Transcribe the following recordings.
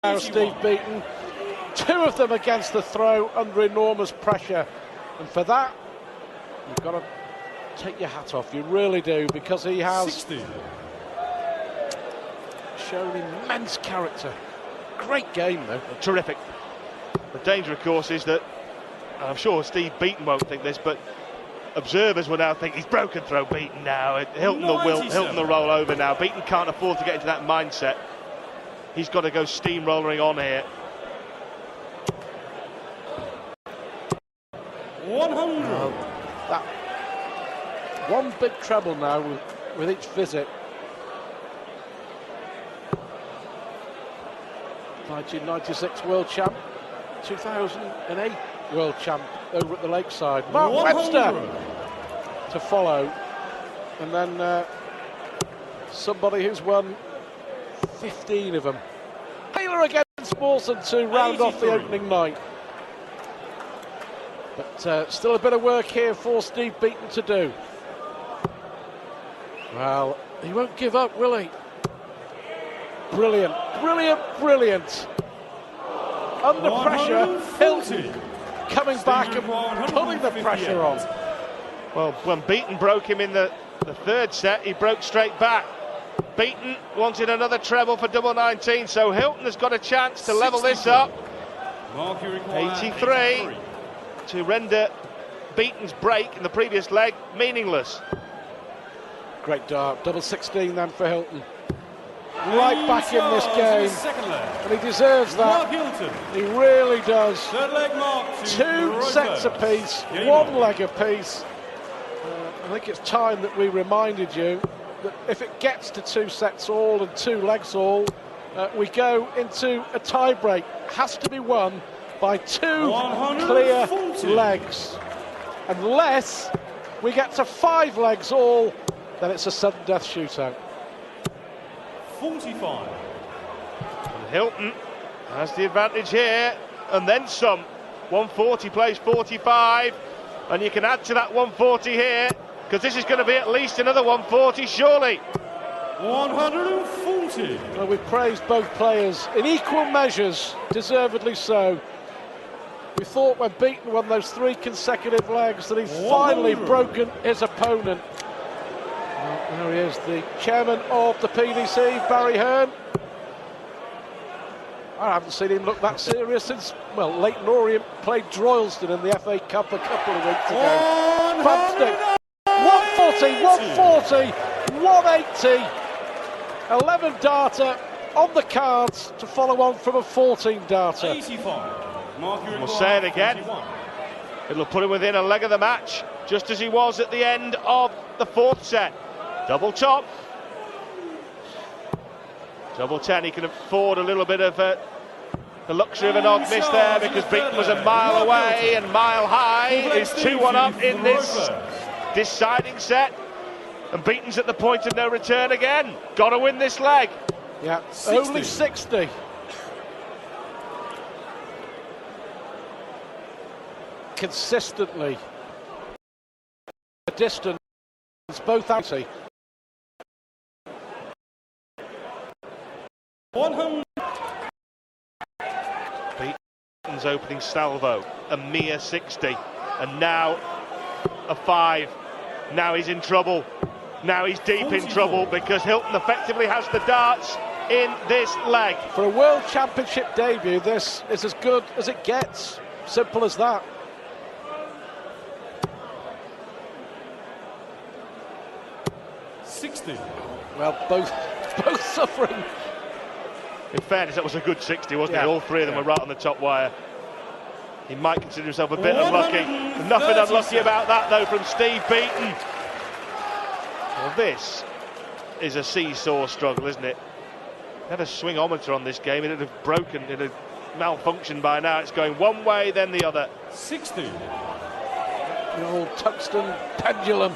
Now Steve Beaton, two of them against the throw under enormous pressure, and for that you've got to take your hat off, you really do, because he has shown immense character. Great game though. Terrific. The danger of course is that, I'm sure Steve Beaton won't think this, but observers will now think he's broken throw Beaton now. Hylton will roll over now. Beaton can't afford to get into that mindset. He's got to go steamrolling on here. 100. That one big treble now with each visit. 1996 world champ, 2008 world champ over at the Lakeside. Mark 100. Webster to follow, and then somebody who's won 15 of them. Taylor against Mawson to round off the opening night. But still a bit of work here for Steve Beaton to do. Well, he won't give up, will he? Brilliant, brilliant, brilliant. Under pressure, Hylton coming back and pulling the pressure on. Well, when Beaton broke him in the third set, he broke straight back. Beaton wanted another treble for double 19, so Hylton has got a chance to level this up. 83 to render Beaton's break in the previous leg meaningless. Great dart, double 16 then for Hylton. Right back in this game, and he deserves that. He really does. Two sets apiece, one leg apiece. I think it's time that we reminded you that if it gets to two sets all and two legs all, we go into a tie-break. Has to be won by two clear legs. Unless we get to five legs all, then it's a sudden death shootout. 45. And Hylton has the advantage here, and then some. 140 plays 45, and you can add to that 140 here, because this is going to be at least another 140, surely. 140. Well, we've praised both players in equal measures, deservedly so. We thought when Beaton won those three consecutive legs that he'd finally broken his opponent. Well, there he is, the chairman of the PDC, Barry Hearn. I haven't seen him look that serious since, well, Leighton Orient played Droylsden in the FA Cup a couple of weeks ago. Fantastic. 140, 180, 11 darter on the cards to follow on from a 14 darter. 85. We'll say it again. It'll put him within a leg of the match, just as he was at the end of the fourth set. Double top. Double 10, he can afford a little bit of the luxury of an odd miss there, because Beaton was a mile away and mile high. Is 2-1 up in this deciding set, and Beaton's at the point of no return again. Got to win this leg. Yeah, 60. Only 60. Consistently a distance, both anti. 100. Beaton's opening salvo, a mere 60, and now a 5. Now he's in trouble. Now he's deep in trouble, because Hylton effectively has the darts in this leg. For a World Championship debut, this is as good as it gets. Simple as that. Well, both suffering. In fairness, that was a good 60, wasn't it? All three of them were right on the top wire. He might consider himself a bit unlucky. Nothing unlucky about that, though, from Steve Beaton. Well, this is a seesaw struggle, isn't it? Had a swingometer on this game, it'd have broken, it'd have malfunctioned by now. It's going one way, then the other. 60. The old tungsten pendulum.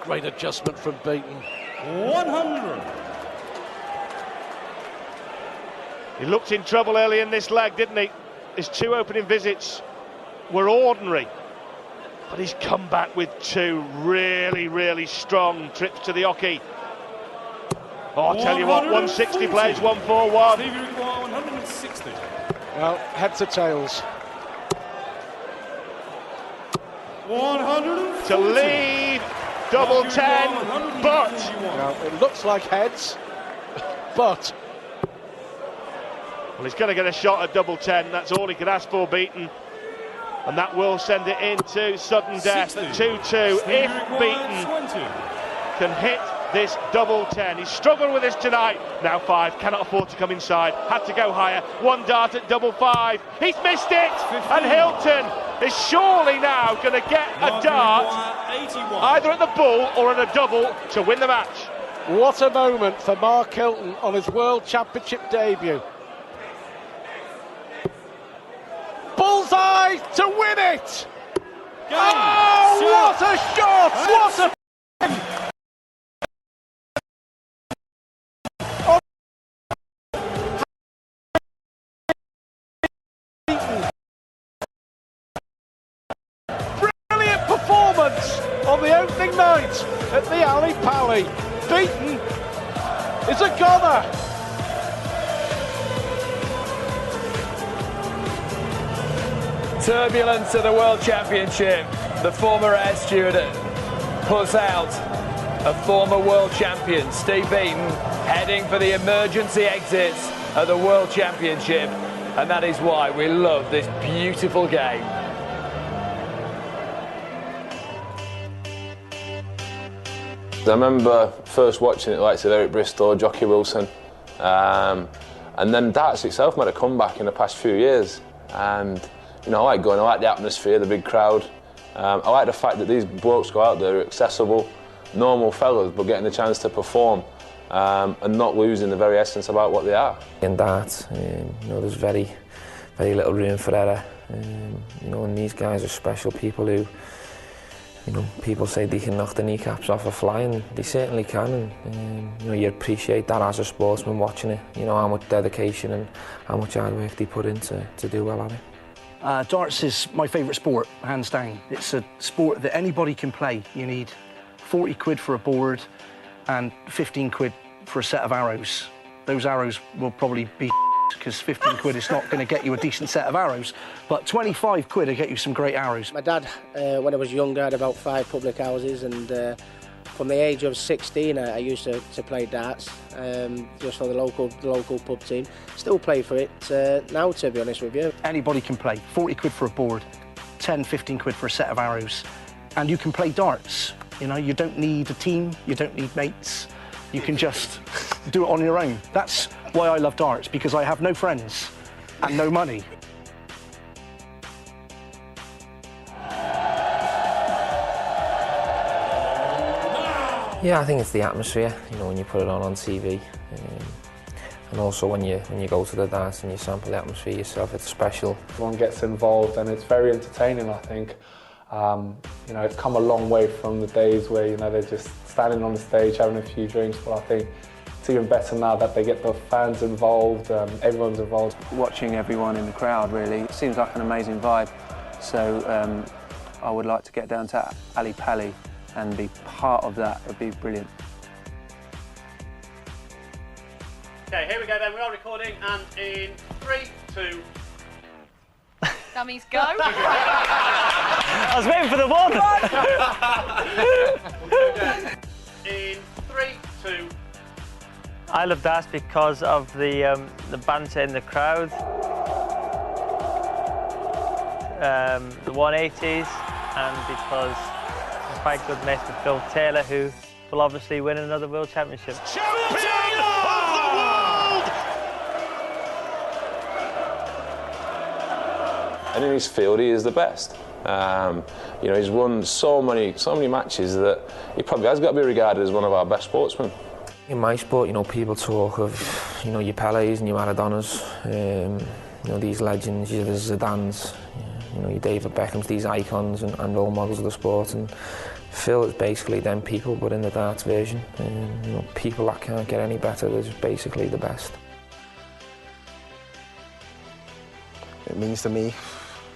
Great adjustment from Beaton. 100. He looked in trouble early in this leg, didn't he? His two opening visits were ordinary, but he's come back with two really, really strong trips to the hockey. Oh, I'll tell you what, 160 plays 141. Stevie require 160. Well, heads or tails? 140. To lead, double 10, but... Well, it looks like heads, but... Well, he's going to get a shot at double 10. That's all he can ask for, Beaton. And that will send it into sudden death at 2-2. If Beaton can hit this double 10. He's struggled with this tonight. Now 5, cannot afford to come inside. Had to go higher. 1 dart at double 5. He's missed it. 15. And Hylton is surely now going to get a dart, either at the bull or at a double, to win the match. What a moment for Mark Hylton on his World Championship debut. Bullseye to win it! Oh, what a shot! What a... Brilliant performance on the opening night at the Ali Pally. Beaton is a goner. Turbulence of the World Championship. The former air steward puts out a former world champion, Steve Beaton, heading for the emergency exits of the World Championship. And that is why we love this beautiful game. I remember first watching it, like I said, Eric Bristow, Jockey Wilson, and then darts itself made a comeback in the past few years. And you know, I like going, I like the atmosphere, the big crowd. I like the fact that these blokes go out there, accessible, normal fellas, but getting the chance to perform and not losing the very essence about what they are. In darts, you know, there's very little room for error. You know, and these guys are special people who, you know, people say they can knock the kneecaps off a fly, and they certainly can. And you know, you appreciate that as a sportsman watching it. You know how much dedication and how much hard work they put in to do well at it. Darts is my favourite sport, hands down. It's a sport that anybody can play. You need 40 quid for a board and 15 quid for a set of arrows. Those arrows will probably be because 15 quid is not going to get you a decent set of arrows, but 25 quid will get you some great arrows. My dad, when I was younger, had about 5 public houses, and from the age of 16 I used to play darts, just for the local pub team. Still play for it now, to be honest with you. Anybody can play. 40 quid for a board, 10, 15 quid for a set of arrows, and you can play darts. You know, you don't need a team, you don't need mates. You can just do it on your own. That's why I love darts, because I have no friends and no money. Yeah, I think it's the atmosphere, you know, when you put it on TV. And also when you go to the dance and you sample the atmosphere yourself, it's special. Everyone gets involved and it's very entertaining, I think. You know, it's come a long way from the days where, you know, they're just standing on the stage having a few drinks, but I think it's even better now that they get the fans involved, everyone's involved. Watching everyone in the crowd, really, it seems like an amazing vibe. So I would like to get down to Ali Pally and be part of that. It would be brilliant. Okay, here we go then. We are recording, and in 3, 2... Dummies, go. I was waiting for the one. In 3, 2... I love darts because of the banter in the crowd, the 180s, and because I'm quite good mates with Phil Taylor, who will obviously win another World Championship. Champion of the world! And in his field, he is the best. You know, he's won so many matches that he probably has got to be regarded as one of our best sportsmen. In my sport, you know, people talk of, you know, your Pelés and your Maradonas, you know, these legends, your Zidanes, you know, your David Beckhams, these icons and role models of the sport. And Phil is basically them people, but in the darts version. You know, people that can't get any better, is basically the best. It means to me,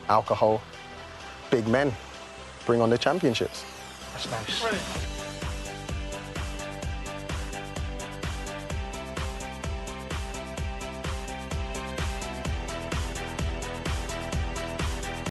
alcohol, big men, bring on the championships. That's nice. Brilliant.